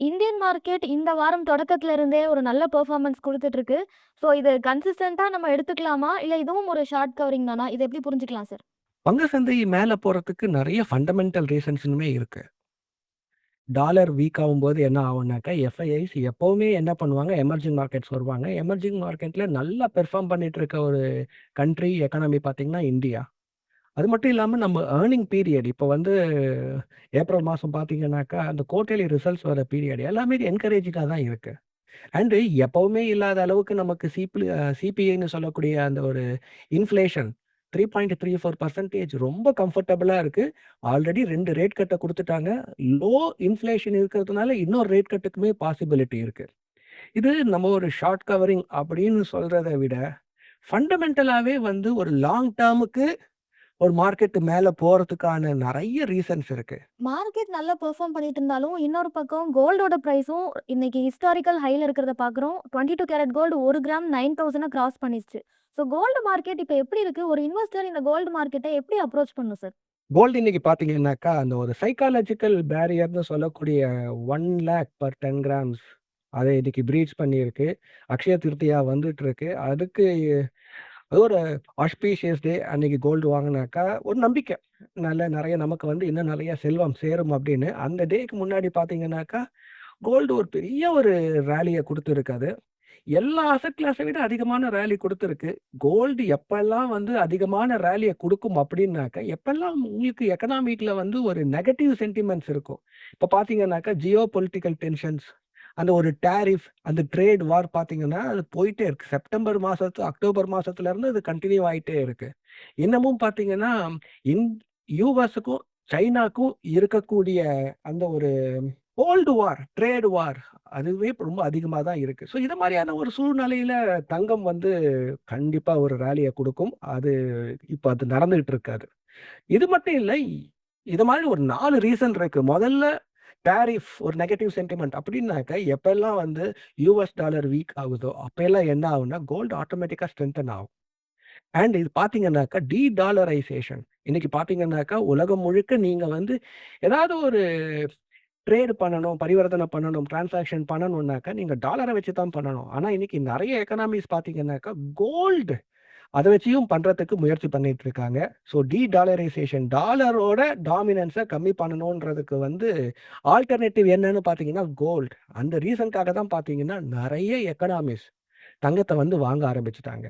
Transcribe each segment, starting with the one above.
Indian market இந்த வாரம் தொடக்கத்துல இருந்தே ஒரு நல்ல பெர்ஃபார்மன்ஸ் குடுத்துட்டு இருக்கு. ஸோ இது கன்சிஸ்டன்ட்டா நம்ம எடுத்துக்கலாமா? இல்ல இதுவும் ஒரு ஷார்ட் கவரிங் தானா? இத எப்படி புரிஞ்சுக்கலாம் சார்? பங்கு சந்தை மேல போறதுக்கு நெறைய ஃபண்டமெண்டல் ரீசன்ஸுமே இருக்கு. டாலர் வீக் ஆகும்போது என்ன ஆகும்னாக்கா, எஃப்ஐஐஸ் எப்பவுமே என்ன பண்ணுவாங்க, எமர்ஜிங் மார்க்கெட்ஸ் வருவாங்க. எமர்ஜிங் மார்க்கெட்ல நல்லா பெர்ஃபார்ம் பண்ணிட்டு இருக்க ஒரு கண்ட்ரி, எக்கானமி பார்த்தீங்கன்னா இந்தியா. அது மட்டும் இல்லாம நம்ம ஏர்னிங் பீரியட் இப்போ வந்து ஏப்ரல் மாசம் பார்த்தீங்கன்னாக்கா, அந்த குவார்ட்டர்லி ரிசல்ட்ஸ் வர பீரியட் எல்லாமே என்கரேஜிங்கா தான் இருக்கு. அண்டு எப்பவுமே இல்லாத அளவுக்கு நமக்கு சிபிஐன்னு சொல்லக்கூடிய அந்த ஒரு இன்ஃப்ளேஷன் 3.34% ரொம்ப கம்ஃபர்டபுளா இருக்கு. ஆல்ரெடி 2 ரேட் கட்ட குடுத்துட்டாங்க. லோ இன்ஃப்ளேஷன் இருக்கிறதுனால இன்னொரு ரேட் கட்டுக்குமே பாசிபிலிட்டி இருக்கு. இது நம்ம ஒரு ஷார்ட் கவரிங் அப்படின்னு சொல்றத விட, ஃபண்டமென்டலாவே வந்து ஒரு லாங் டெர்முக்கு ஒரு மார்க்கெட் மேல போறதுக்கான நெறைய ரீசன்ஸ் இருக்கு. மார்க்கெட் நல்லா பெர்ஃபார்ம் பண்ணிட்டு இருந்தாலும், இன்னொரு பக்கம் கோல்டோட பிரைஸும் இன்னைக்கு ஹிஸ்டாரிக்கல் ஹைல இருக்கிறத பார்க்குறோம். 22 கேரட் கோல்டு 1 கிராம் 9,000 கிராஸ் பண்ணிருச்சு. ஸோ கோல்டு மார்க்கெட் இப்ப எப்படி இருக்கு? ஒரு இன்வெஸ்டர் இந்த கோல்டு மார்க்கெட்ட எப்படி அப்ரோச் பண்ணும் சார்? கோல்டு இன்னைக்கு பார்த்தீங்கன்னாக்கா, அந்த ஒரு சைக்காலஜிக்கல் பேரியர்ன்னு சொல்லக்கூடிய 1,00,000 பர் 10 கிராம்ஸ். அத இன்னைக்கு பிரீச் பண்ணியிருக்கு. அக்ஷய திருதியா வந்துட்டு இருக்கு. அதுக்கு அது ஒரு ஆஸ்பீஷியஸ் டே அன்னைக்கு கோல்டு வாங்குனாக்கா, ஒரு நம்பிக்கை. நெறைய நமக்கு வந்து இன்னும் நெறைய செல்வம் சேரும் அப்படின்னு. அந்த டேக்கு முன்னாடி பார்த்தீங்கன்னாக்கா, கோல்டு ஒரு பெரிய ஒரு ராலிய குடுத்திருக்கு அது. எல்லா அசெட் கிளாஸ விட அதிகமான ராலி குடுத்திருக்கு. கோல்டு எப்பல்லாம் வந்து அதிகமான ராலிய குடுக்கும் அப்டின்னாக்க, எப்பல்லாம் உங்களுக்கு எக்கனாமிக்ல வந்து ஒரு நெகட்டிவ் சென்டிமென்ட்ஸ் இருக்கும். இப்ப பார்த்தீங்கன்னாக்கா, ஜியோ பொலிட்டிக்கல் டென்ஷன்ஸ், அந்த ஒரு டாரிஃப், அந்த ட்ரேட் வார் பார்த்தீங்கன்னா, அது போயிட்டே இருக்கு. செப்டம்பர் மாசத்து, அக்டோபர் மாசத்துலருந்து அது கன்டின்யூ ஆயிட்டே இருக்கு. இன்னமும் பார்த்தீங்கன்னா, இன் யுஎஸ்ஸுக்கும், சைனாக்கும் இருக்கக்கூடிய அந்த ஒரு கோல்டு வார், ட்ரேட் வார் அதுவே இப்ப ரொம்ப அதிகமா தான் இருக்கு. ஸோ இது மாரியான ஒரு சூழ்நிலையில தங்கம் வந்து கண்டிப்பா ஒரு ராலிய குடுக்கும். இப்ப அது நடந்துகிட்டு இருக்கு அது. இது மட்டும் இல்ல. இது மாரி ஒரு 4 ரீசன் இருக்கு. முதல்ல டாரிஃப் ஒரு நெகட்டிவ் சென்டிமென்ட் அப்டின்னாக்க, எப்பல்லாம் வந்து யுஎஸ் டாலர் வீக் ஆகுதோ, அப்பல்லாம் என்ன ஆகும்னா, கோல்டு ஆட்டோமேட்டிக்கா ஸ்ட்ரெங்தன் ஆகும். அண்ட் இது பார்த்தீங்கன்னாக்கா, டாலரைசேஷன். இன்னைக்கு பார்த்தீங்கன்னாக்கா, உலகம் முழுக்க நீங்க வந்து ஏதாவது ஒரு ட்ரேட் பண்ணணும், பரிவர்த்தனை பண்ணணும், டிரான்சாக்ஷன் பண்ணணும்னாக்கா, நீங்க டாலர வச்சு தான் பண்ணணும். ஆனா, இன்னைக்கு நெறைய எக்கனாமிஸ் பார்த்தீங்கன்னாக்கா, கோல்டு அத வச்சியும் பண்றதுக்கு முயற்சி பண்ணிட்டு இருக்காங்க. ஸோ டாலரைசேஷன் டாலரோட டாமினன்ஸ கம்மி பண்ணணுன்றதுக்கு வந்து ஆல்டர்னேட்டிவ் என்னன்னு பார்த்தீங்கன்னா, கோல்டு. அந்த ரீசன்க்காக தான் பார்த்தீங்கன்னா, நெறைய எக்கனாமிஸ் தங்கத்த வந்து வாங்க ஆரம்பிச்சுட்டாங்க.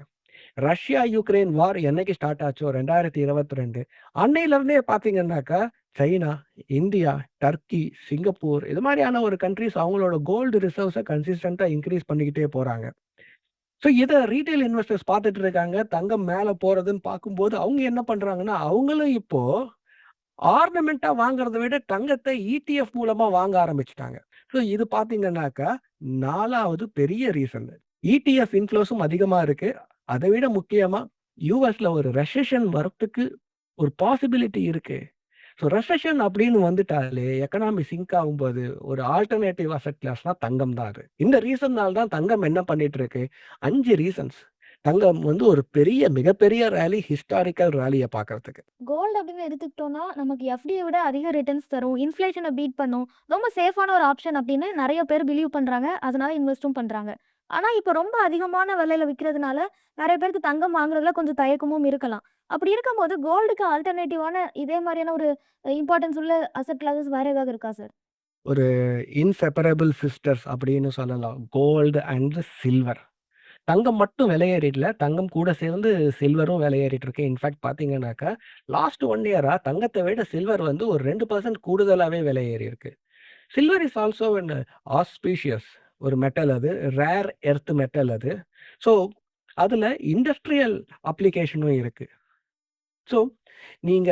ரஷ்யா, யுக்ரைன் வார் என்னைக்கு ஸ்டார்ட் ஆச்சோ 2022 அன்னையிலிருந்தே பார்த்தீங்கன்னாக்கா, சைனா, இந்தியா, டர்க்கி, சிங்கப்பூர் இது மாரியான ஒரு கண்ட்ரீஸ் அவங்களோட கோல்டு ரிசர்வ்ஸ கன்சிஸ்டன்ட்டா இன்கிரீஸ் பண்ணிக்கிட்டே போறாங்க. ஸோ இத ரீட்டெயில் இன்வெஸ்டர்ஸ் பார்த்துட்டு இருக்காங்க. தங்கம் மேல போறதுன்னு பார்க்கும்போது, அவங்க என்ன பண்றாங்கன்னா, அவங்களும் இப்போ ஆர்னமென்ட்டா வாங்குறத விட தங்கத்த இடிஎஃப் மூலமா வாங்க ஆரம்பிச்சுட்டாங்க. ஸோ இது பார்த்தீங்கன்னாக்கா, 4வது பெரிய ரீசன். இடிஎஃப் இன்ஃப்ளோஸும் அதிகமா இருக்கு. அத விட முக்கியமா யுஎஸ்ல ஒரு ரெசெஷன் வரத்துக்கு ஒரு பாசிபிலிட்டி இருக்கு. ஸோ ரெசெஷன் அப்படின்னு வந்துட்டாலே எக்கனாமி சிங்க் ஆகும்போது ஒரு ஆல்டர்னேட்டிவ் அசெட் கிளாஸ்னா தங்கம் தான் அது. இந்த ரீசன்னால தான் தங்கம் என்ன பண்ணிட்டு இருக்கு? 5 ரீசன்ஸ். தங்கம் வந்து ஒரு மிகப்பெரிய ராலி, ஹிஸ்டாரிக்கல் ராலிய பார்க்கறதுக்கு. கோல்டு அப்படின்னு எடுத்துக்கிட்டோம்னா, நமக்கு எஃப்டிய விட அதிக ரிட்டர்ன்ஸ் தரும். இன்ஃப்ளேஷன பீட் பண்ணும். ரொம்ப சேஃபான ஒரு ஆப்ஷன் அப்படின்னு நெறைய பேர் பிலீவ் பண்றாங்க. அதனால இன்வெஸ்ட்டும் பண்றாங்க. ஆனா, இப்ப ரொம்ப அதிகமான விலையில விக்கிறதுனால, நெறைய பேருக்கு தங்கம் வாங்குறதுல கொஞ்சம் தயக்கமும் இருக்கலாம். அப்படி இருக்கும்போது கோல்டுக்கு ஆல்டர்னேட்டிவான இதே மாரியான ஒரு இம்பார்ட்டன்ஸ் உள்ள அசெட் கிளாஸஸ் வேற ஏதாவது இருக்கா சார்? ஒரு இன்செப்பரபிள் சிஸ்டர்ஸ் அப்படின்னு சொல்லலாம். Gold and silver. தங்கம் மட்டும் விலையேறிடல. தங்கம் கூட சேர்ந்து சில்வரும் விலையேறிட்டு இருக்கு. இன்ஃபாக்ட் பார்த்தீங்கன்னாக்கா, லாஸ்ட் 1 இயரா தங்கத்த விட சில்வர் வந்து ஒரு 2% கூடுதலாவே விலை ஏறியிருக்கு. Silver is also an auspicious ஒரு மெட்டல் அது. ரேர் எர்த் மெட்டல் அது. ஸோ, அதுல இண்டஸ்ட்ரியல் அப்ளிகேஷனும் இருக்கு. ஸோ, நீங்க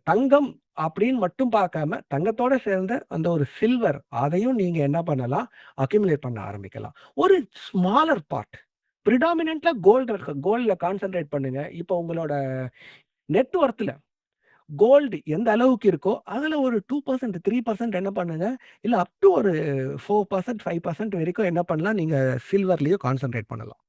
தங்கம் அப்படின்னு மட்டும் பார்க்காம, தங்கத்தோட சேர்ந்த அந்த ஒரு சில்வர் அதையும் நீங்க என்ன பண்ணலாம்? அக்யூமுலேட் பண்ண ஆரம்பிக்கலாம். ஒரு ஸ்மாலர் பார்ட் பிரிடாமினன்ட்டா கோல்டு இருக்கு. கோல்ட்ல கான்சன்ட்ரேட் பண்ணுங்க. இப்போ உங்களோட நெட் வொர்த்ல கோல்டு எந்த அளவுக்கு இருக்கோ, அதுல ஒரு 2% 3% என்ன பண்ணுங்க, இல்ல அப் டூ ஒரு 4% 5% வரைக்கும் என்ன பண்ணலாம், நீங்க சில்வர்லயும் கான்சன்ட்ரேட் பண்ணலாம்.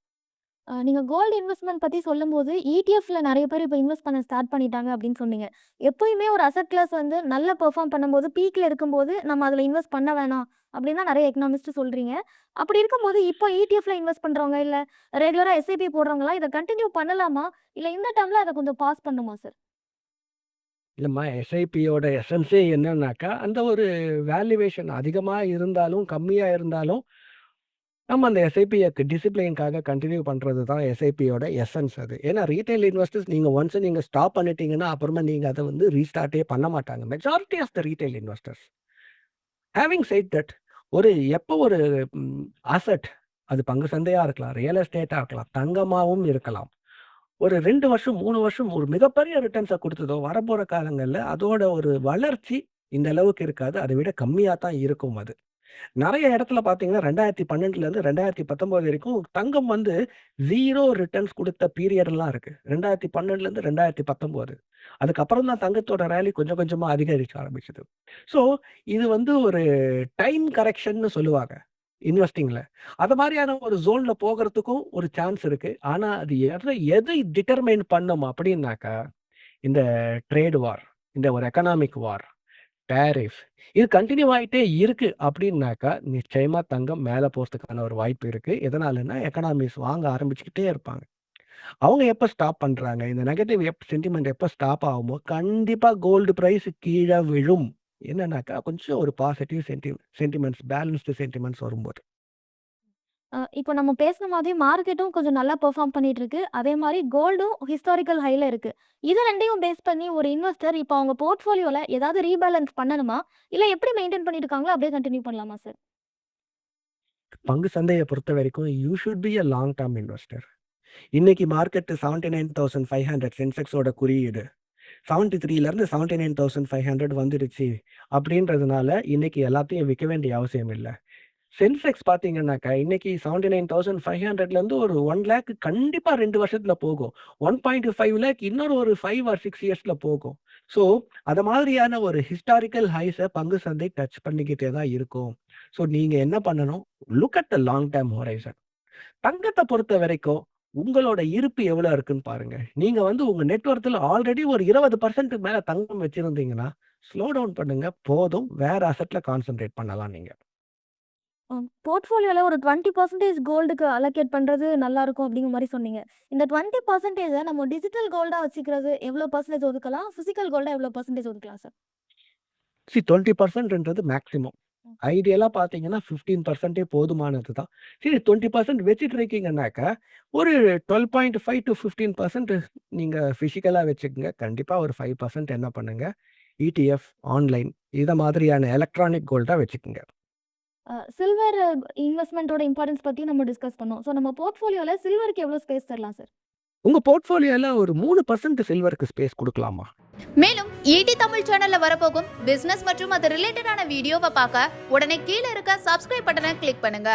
நீங்க கோல்டு இன்வெஸ்ட்மென்ட் பத்தி சொல்லும்போது, இடிஎஃப்ல நெறைய பேர் இப்ப இன்வெஸ்ட் பண்ண ஸ்டார்ட் பண்ணிட்டாங்க அப்படின்னு சொன்னீங்க. எப்பயுமே ஒரு அசெட் கிளாஸ் வந்து நல்லா பெர்ஃபார்ம் பண்ணும்போது, பீக்ல இருக்கும்போது நம்ம அதுல இன்வெஸ்ட் பண்ண வேணாம் அப்படின்னு தான் நெறைய எக்கனாமிஸ்ட் சொல்றீங்க. அப்படி இருக்கும்போது, இப்போ இடிஎஃப்ல இன்வெஸ்ட் பண்றவங்க, இல்ல ரெகுலரா எஸ்ஐபி போடுறவங்கலாம் இத கன்டின்யூ பண்ணலாமா? இல்ல இந்த டேர்ம்ல அத கொஞ்சம் பாஸ் பண்ணணுமா சார்? இல்லம்மா, எஸ்ஐபியோட எசன்ஸே என்னன்னாக்கா, அந்த ஒரு வேல்யூவேஷன் அதிகமா இருந்தாலும், கம்மியா இருந்தாலும், நம்ம அந்த எஸ்ஐபிய டிசிப்ளின்க்காக கன்டின்யூ பண்றது தான் எஸ்ஐபியோட எசன்ஸ் அது. ஏன்னா ரீட்டெயில் இன்வெஸ்டர்ஸ் நீங்க ஸ்டாப் பண்ணிட்டீங்கன்னா, அப்புறமா நீங்க அத வந்து ரீஸ்டார்ட்டே பண்ண மாட்டாங்க. Majority of the retail investors. Having said that எப்போ ஒரு அசெட் அது பங்கு சந்தையா இருக்கலாம், ரியல் எஸ்டேட்டா இருக்கலாம், தங்கமாவும் இருக்கலாம். ஒரு 2 வருஷம், 3 வருஷம் ஒரு மிகப்பெரிய ரிட்டர்ன்ஸ குடுத்ததோ, வரப்போற காலங்கள்ல அதோட ஒரு வளர்ச்சி இந்த அளவுக்கு இருக்காது. அதை விட கம்மியா தான் இருக்கும் அது. நெறைய இடத்துல பார்த்தீங்கன்னா, 2012லருந்து 2019 வரைக்கும் தங்கம் வந்து 0 ரிட்டர்ன்ஸ் குடுத்த பீரியட்லாம் இருக்கு. 2012லருந்து 2019. அதுக்கப்புறம் தான் தங்கத்தோட ரேலி கொஞ்சம் கொஞ்சமா அதிகரிக்க ஆரம்பிச்சது. ஸோ, இது வந்து ஒரு டைம் கரெக்ஷன்னு சொல்லுவாங்க, இன்வெஸ்டிங்ல. அது மாரியான ஒரு ஜோன்ல போகறதுக்கும் ஒரு சான்ஸ் இருக்கு. ஆனா, அது எதை டிட்டர்மைன் பண்ணும் அப்டின்னாக்கா, இந்த ட்ரேட் வார், இந்த ஒரு எக்கனாமிக் வார், டாரிஃப் இது கன்டின்யூ ஆயிட்டே இருக்கு அப்டின்னாக்கா, நிச்சயமா தங்கம் மேல போறதுக்கான ஒரு வாய்ப்பு இருக்கு. எதனாலன்னா, எக்கனாமிஸ்ட் வாங்க ஆரம்பிச்சுக்கிட்டே இருப்பாங்க. அவங்க எப்ப ஸ்டாப் பண்றாங்க? இந்த நெகட்டிவ் சென்டிமென்ட் எப்ப ஸ்டாப் ஆகுமோ, கண்டிப்பா கோல்டு பிரைஸ் கீழ விழும். என்னன்னாக்கா, கொஞ்சம் ஒரு பாசிட்டிவ் சென்டிமென்ட்ஸ், பேலன்ஸ்டு சென்டிமென்ட்ஸ் வரும்போது. இப்போ நம்ம பேசுன மாதிரி மார்க்கெட்டும் கொஞ்சம் நல்லா பெர்ஃபார்ம் பண்ணிட்டு இருக்கு. அதே மாரி கோல்டும் ஹிஸ்டாரிக்கல் ஹைல இருக்கு. இது 2யும் பேஸ் பண்ணி ஒரு இன்வெஸ்டர் இப்போ அவங்க போர்ட்ஃபோலியோல ஏதாவது ரீபேலன்ஸ் பண்ணணுமா? இல்ல எப்படி மெயின்டெயின் பண்ணிட்டு இருக்காங்களோ அப்படியே கன்டின்யூ பண்ணலாமா சார்? பங்கு சந்தைய பொறுத்தவரைக்கும் you should be a long term investor. இன்னைக்கு மார்க்கெட் 79,500 சென்செக்ஸோட குறியீடு. 73லருந்து 79,500 வந்துடுச்சு அப்படின்றதுனால, இன்னைக்கு எல்லாத்தையும் விக்க வேண்டிய அவசியம் இல்ல. சென்செக்ஸ் பார்த்தீங்கன்னாக்கா, இன்னைக்கு 79,500லேருந்து ஒரு 1,00,000 கண்டிப்பா 2 வருஷத்துல போகும். 1.5 லேக் இன்னொரு ஒரு 5 ஆர் 6 இயர்ஸ்ல போகும். ஸோ, அத மாதிரியான ஒரு ஹிஸ்டாரிக்கல் ஹைஸ பங்கு சந்தை டச் பண்ணிக்கிட்டே தான் இருக்கும். ஸோ, நீங்க என்ன பண்ணணும்? Look at the long term horizon. தங்கத்த பொறுத்தவரைக்கும், உங்களோட இருப்பு எவ்வளோ இருக்குன்னு பாருங்க. நீங்க வந்து உங்க நெட் வொர்த்ல ஆல்ரெடி ஒரு 20% மேல தங்கம் வச்சிருந்தீங்கன்னா, ஸ்லோ டவுன் பண்ணுங்க. போதும். வேற அசெட்ல கான்சன்ட்ரேட் பண்ணலாம் நீங்க. போர்ட்ஃபோலியோல ஒரு 20% கோல்டுக்கு அலோகேட் பண்றது நல்லாருக்கும் அப்படிங்கிற மாரி சொன்னீங்க. இந்த 20% நம்ம டிஜிட்டல் கோல்டா வச்சுக்கிறது எவ்வளோ பெர்சன்டேஜ் ஒதுக்கலாம்? பிசிக்கல் கோல்டா எவ்வளோ பெர்சன்டேஜ் ஒதுக்கலாம் சார்? 20%ன்றது மேக்ஸிமம். ம். ஐடியலா பார்த்தீங்கன்னா 15% போதுமானது தான். சரி 20% வச்சுட்டு இருக்கீங்கன்னாக்கா, ஒரு 12.5 to 15% நீங்க பிசிக்கலா வச்சுக்கங்க. கண்டிப்பா ஒரு 5% என்ன பண்ணுங்க, இடிஎஃப், ஆன்லைன் இத மாதிரியான எலக்ட்ரானிக் கோல்டா வச்சுக்கங்க. சில்வர் இன்வெஸ்ட்மென்ட்டோட இம்பார்ட்டன்ஸ் பத்தியும் நம்ம டிஸ்கஸ் பண்ணோம். ஸோ நம்ம போர்ட்ஃபோலியோல சில்வருக்கு எவ்வளோ ஸ்பேஸ் தரலாம் சார்? உங்க போர்ட்ஃபோலியோல ஒரு 3% சில்வருக்கு ஸ்பேஸ் குடுக்கலாமா? மேலும் ஈடி தமிழ் சேனல்ல வரப்போகும் பிசினஸ் மற்றும் அது ரிலேட்டடான வீடியோவை பார்க்க உடனே கீழே இருக்க சப்ஸ்கிரைப் பட்டனை கிளிக் பண்ணுங்க.